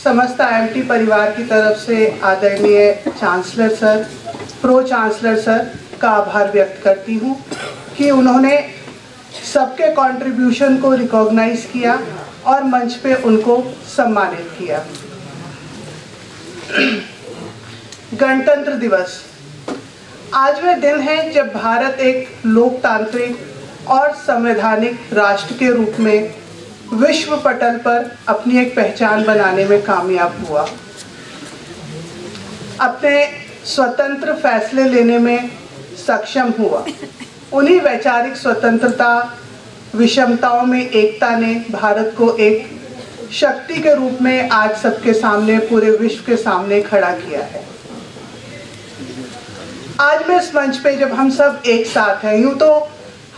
समस्त आईएमटी परिवार की तरफ से आदरणीय chancellor sir, pro chancellor sir का आभार व्यक्त करती हूँ कि उन्होंने सबके कंट्रीब्यूशन को रिकॉग्नाइज किया और मंच पे उनको सम्मानित किया। गणतंत्र दिवस आज वह दिन है जब भारत एक लोकतांत्रिक और संवैधानिक राष्ट्र के रूप में विश्व पटल पर अपनी एक पहचान बनाने में कामयाब हुआ। अपने स्वतंत्र फैसले लेने में सक्षम हुआ। उन्हीं वैचारिक स्वतंत्रता, विषमताओं में एकता ने भारत को एक शक्ति के रूप में आज सबके सामने, पूरे विश्व के सामने खड़ा किया है। आज मैं इस मंच पे जब हम सब एक साथ हैं, यूँ तो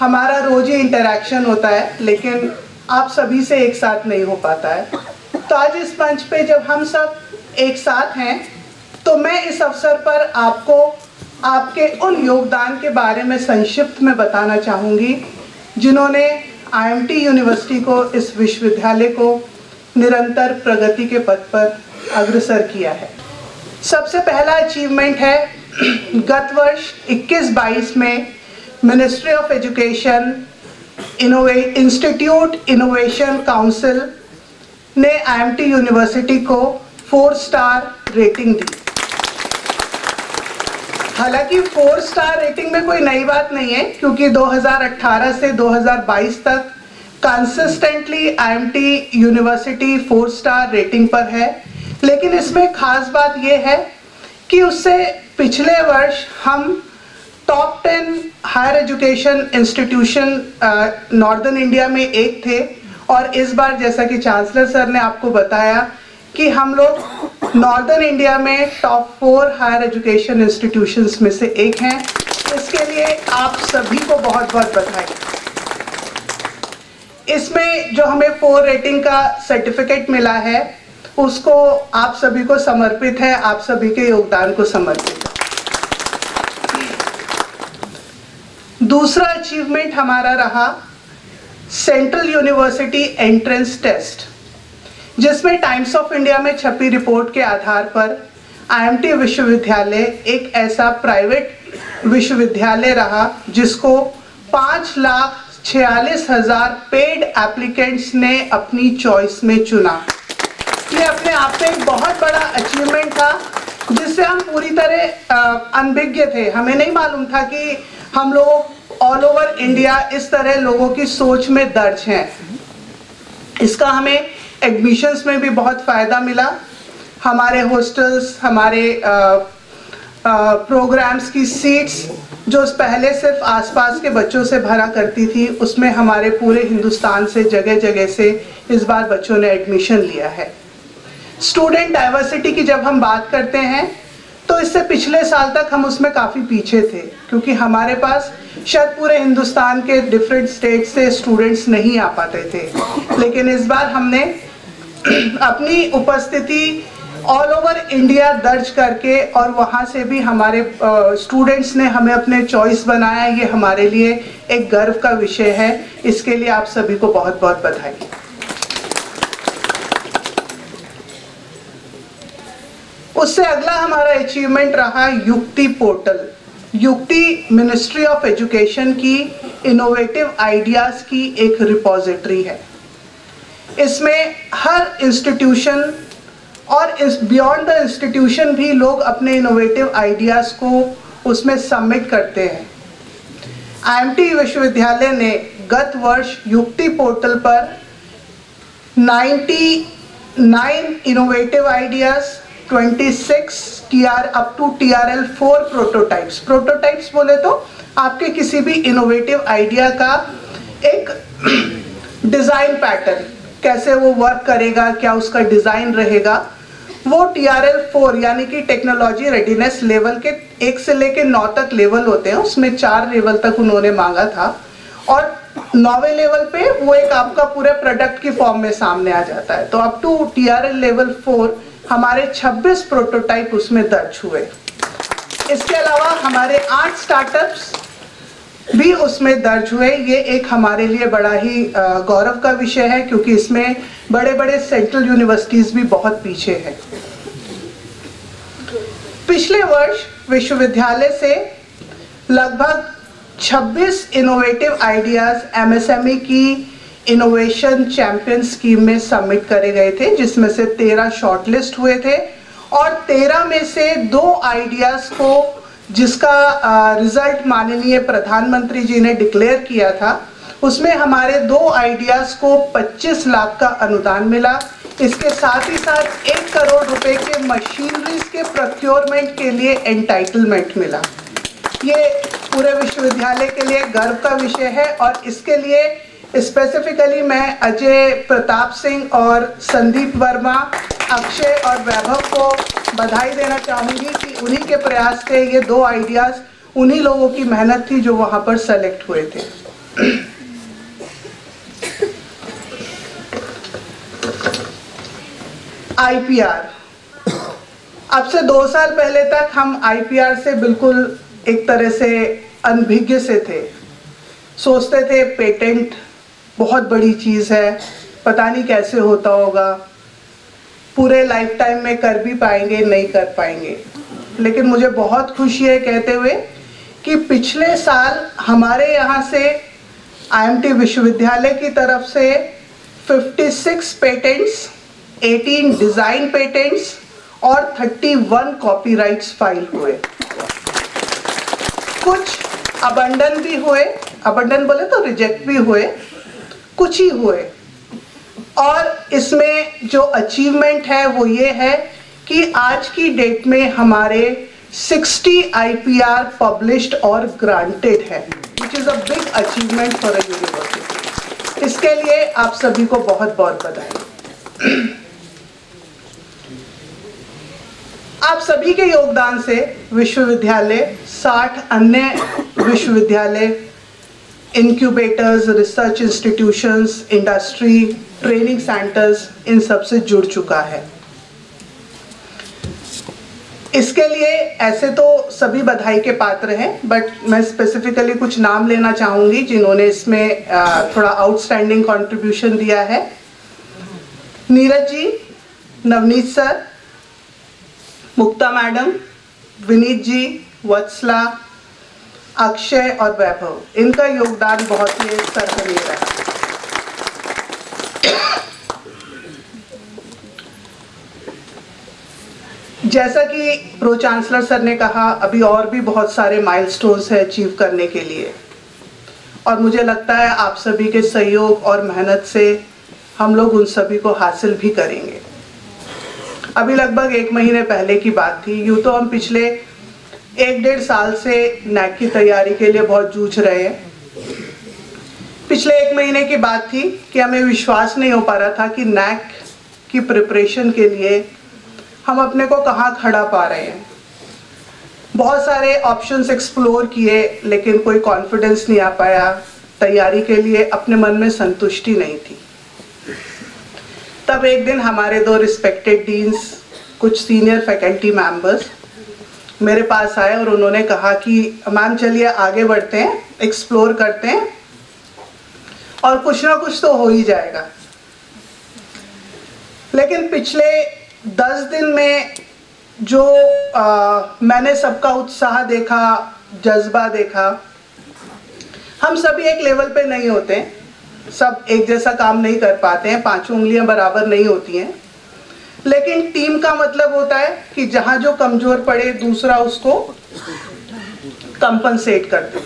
हमारा रोज ही इंटरैक्शन होता है लेकिन आप सभी से एक साथ नहीं हो पाता है, तो आज इस मंच पे जब हम सब एक साथ हैं तो मैं इस अवसर पर आपको आपके उन योगदान के बारे में संक्षिप्त में बताना चाहूँगी जिन्होंने आईएमटी यूनिवर्सिटी को, इस विश्वविद्यालय को निरंतर प्रगति के पथ पर अग्रसर किया है। सबसे पहला अचीवमेंट है गत वर्ष 21-22 में ministry of education institute innovation council ने आईएमटी यूनिवर्सिटी को 4 स्टार रेटिंग दी। हालांकि 4 स्टार रेटिंग में कोई नई बात नहीं है क्योंकि 2018 से 2022 तक consistently IMT university 4 star rating पर है, लेकिन इसमें खास बात यह है कि उससे पिछले वर्ष हम top 10 higher education institution northern India में एक थे और इस बार जैसा कि चांसलर सर ने आपको बताया कि हम लोग नॉर्दर्न इंडिया में टॉप 4 हायर एजुकेशन इंस्टीट्यूशंस में से एक हैं। इसके लिए आप सभी को बहुत बहुत बधाई। इसमें जो हमें 4 रेटिंग का सर्टिफिकेट मिला है उसको आप सभी को समर्पित है, आप सभी के योगदान को समर्पित है। दूसरा अचीवमेंट हमारा रहा सेंट्रल यूनिवर्सिटी एंट्रेंस टेस्ट, जिसमें टाइम्स ऑफ इंडिया में छपी रिपोर्ट के आधार पर आईएमटी विश्वविद्यालय एक ऐसा प्राइवेट विश्वविद्यालय रहा जिसको 5,46,000 पेड एप्लीकेंट्स ने अपनी चॉइस में चुना। ये अपने आप में एक बहुत बड़ा अचीवमेंट था जिससे हम पूरी तरह अनभिज्ञ थे। हमें नहीं मालूम था कि हम लोग ऑल ओवर इंडिया इस तरह लोगों की सोच में दर्ज हैं। इसका हमें एडमिशन्स में भी बहुत फ़ायदा मिला। हमारे हॉस्टल्स, हमारे प्रोग्राम्स की सीट्स जो पहले सिर्फ आसपास के बच्चों से भरा करती थी, उसमें हमारे पूरे हिंदुस्तान से जगह जगह से इस बार बच्चों ने एडमिशन लिया है। स्टूडेंट डाइवर्सिटी की जब हम बात करते हैं तो इससे पिछले साल तक हम उसमें काफ़ी पीछे थे क्योंकि हमारे पास शायद पूरे हिंदुस्तान के डिफरेंट स्टेट से स्टूडेंट्स नहीं आ पाते थे, लेकिन इस बार हमने अपनी उपस्थिति ऑल ओवर इंडिया दर्ज करके और वहाँ से भी हमारे स्टूडेंट्स ने हमें अपने चॉइस बनाया। ये हमारे लिए एक गर्व का विषय है। इसके लिए आप सभी को बहुत बहुत बधाई। उससे अगला हमारा अचीवमेंट रहा युक्ति पोर्टल। युक्ति मिनिस्ट्री ऑफ एजुकेशन की इनोवेटिव आइडियाज़ की एक रिपोजिटरी है। इसमें हर इंस्टीट्यूशन और बियॉन्ड द इंस्टीट्यूशन भी लोग अपने इनोवेटिव आइडियाज़ को उसमें सबमिट करते हैं। आईएमटी विश्वविद्यालय ने गत वर्ष युक्ति पोर्टल पर 99 innovative ideas, 26 up to TRL 4 prototypes बोले तो आपके किसी भी इनोवेटिव आइडिया का एक डिज़ाइन पैटर्न, कैसे वो वर्क करेगा, क्या उसका डिज़ाइन रहेगा, वो TRL 4 यानी कि टेक्नोलॉजी रेडीनेस लेवल के 1 से लेकर 9 तक लेवल होते हैं, उसमें 4 लेवल तक उन्होंने मांगा था और 9वें लेवल पे वो एक आपका पूरे प्रोडक्ट की फॉर्म में सामने आ जाता है। तो अप टू TRL लेवल 4 हमारे 26 प्रोटोटाइप उसमें दर्ज हुए। इसके अलावा हमारे 8 स्टार्टअप्स भी उसमें दर्ज हुए। ये एक हमारे लिए बड़ा ही गौरव का विषय है, क्योंकि इसमें बड़े बड़े सेंट्रल यूनिवर्सिटीज़ भी बहुत पीछे हैं। पिछले वर्ष विश्वविद्यालय से लगभग 26 इनोवेटिव आइडियाज़ MSME की इनोवेशन चैंपियन स्कीम में सबमिट करे गए थे, जिसमें से 13 शॉर्टलिस्ट हुए थे और 13 में से 2 आइडियाज़ को, जिसका रिजल्ट माननीय प्रधानमंत्री जी ने डिक्लेयर किया था, उसमें हमारे 2 आइडियाज़ को 25 लाख का अनुदान मिला। इसके साथ ही साथ 1 करोड़ रुपए के मशीनरीज के प्रोक्योरमेंट के लिए एंटाइटलमेंट मिला। ये पूरे विश्वविद्यालय के लिए गर्व का विषय है और इसके लिए स्पेसिफिकली मैं अजय प्रताप सिंह और संदीप वर्मा, अक्षय और वैभव को बधाई देना चाहूँगी कि उन्हीं के प्रयास से ये 2 आइडियाज़, उन्हीं लोगों की मेहनत थी जो वहाँ पर सेलेक्ट हुए थे। IPR, अब से 2 साल पहले तक हम IPR से बिल्कुल एक तरह से अनभिज्ञ से थे। सोचते थे पेटेंट बहुत बड़ी चीज़ है, पता नहीं कैसे होता होगा, पूरे लाइफ टाइम में कर भी पाएंगे नहीं कर पाएंगे। लेकिन मुझे बहुत खुशी है कहते हुए कि पिछले साल हमारे यहाँ से IMT विश्वविद्यालय की तरफ से 56 पेटेंट्स, 18 डिज़ाइन पेटेंट्स और 31 कॉपीराइट्स फाइल हुए। कुछ अबंडन भी हुए, अबंडन बोले तो रिजेक्ट भी हुए, कुछ ही हुए। और इसमें जो अचीवमेंट है वो ये है कि आज की डेट में हमारे 60 IPR पब्लिश्ड और ग्रांटेड है, which is a big achievement for a university. इसके लिए आप सभी को बहुत बहुत बधाई। आप सभी के योगदान से विश्वविद्यालय 60 अन्य विश्वविद्यालय, incubators, research institutions, industry, training centres, इन सब से जुड़ चुका है। इसके लिए ऐसे तो सभी बधाई के पात्र हैं, बट मैं स्पेसिफिकली कुछ नाम लेना चाहूँगी जिन्होंने इसमें थोड़ा आउटस्टैंडिंग कंट्रीब्यूशन दिया है। नीरज जी, नवनीत सर, मुक्ता मैडम, विनीत जी, वत्सला, अक्षय और वैभव, इनका योगदान बहुत ही सराहनीय रहा। जैसा कि प्रो चांसलर सर ने कहा, अभी और भी बहुत सारे माइलस्टोन्स हैं अचीव करने के लिए, और मुझे लगता है आप सभी के सहयोग और मेहनत से हम लोग उन सभी को हासिल भी करेंगे। अभी लगभग 1 महीने पहले की बात थी, यूँ तो हम पिछले 1-1.5 साल से NAAC की तैयारी के लिए बहुत जूझ रहे हैं। पिछले 1 महीने की बात थी कि हमें विश्वास नहीं हो पा रहा था कि NAAC की प्रिपरेशन के लिए हम अपने को कहाँ खड़ा पा रहे हैं। बहुत सारे ऑप्शंस एक्सप्लोर किए, लेकिन कोई कॉन्फिडेंस नहीं आ पाया, तैयारी के लिए अपने मन में संतुष्टि नहीं थी। तब एक दिन हमारे 2 रिस्पेक्टेड डीन्स, कुछ सीनियर फैकल्टी मेंबर्स मेरे पास आए और उन्होंने कहा कि मैम चलिए आगे बढ़ते हैं, एक्सप्लोर करते हैं और कुछ ना कुछ तो हो ही जाएगा। लेकिन पिछले 10 दिन में जो मैंने सबका उत्साह देखा, जज्बा देखा, हम सभी एक लेवल पे नहीं होते हैं, सब एक जैसा काम नहीं कर पाते हैं, 5 उंगलियां बराबर नहीं होती हैं, लेकिन टीम का मतलब होता है कि जहां जो कमजोर पड़े दूसरा उसको कंपनसेट कर दे।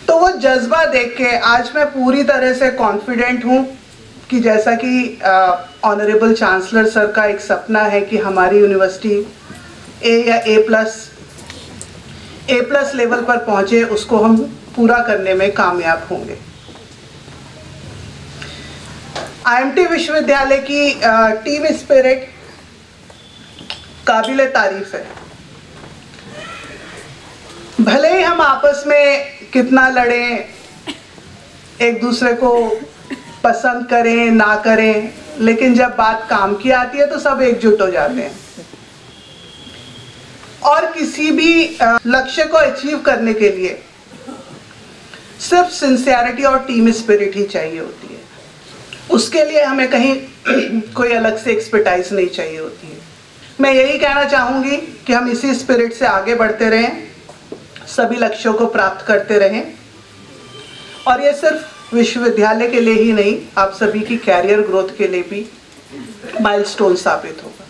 तो वो जज्बा देख के आज मैं पूरी तरह से कॉन्फिडेंट हूँ कि जैसा कि ऑनरेबल चांसलर सर का एक सपना है कि हमारी यूनिवर्सिटी A या A+ लेवल पर पहुँचे, उसको हम पूरा करने में कामयाब होंगे। IMT विश्वविद्यालय की टीम स्पिरिट काबिले तारीफ है। भले ही हम आपस में कितना लड़ें, एक दूसरे को पसंद करें ना करें, लेकिन जब बात काम की आती है तो सब एकजुट हो जाते हैं। और किसी भी लक्ष्य को अचीव करने के लिए सिर्फ सिंसियरिटी और टीम स्पिरिट ही चाहिए होती है। उसके लिए हमें कहीं कोई अलग से एक्सपर्टाइज नहीं चाहिए होती है। मैं यही कहना चाहूँगी कि हम इसी स्पिरिट से आगे बढ़ते रहें, सभी लक्ष्यों को प्राप्त करते रहें, और ये सिर्फ विश्वविद्यालय के लिए ही नहीं, आप सभी की कैरियर ग्रोथ के लिए भी माइलस्टोन साबित होगा।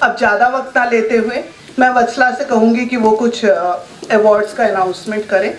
अब ज़्यादा वक्त ना लेते हुए मैं वत्सला से कहूँगी कि वो कुछ अवार्ड्स का अनाउंसमेंट करें।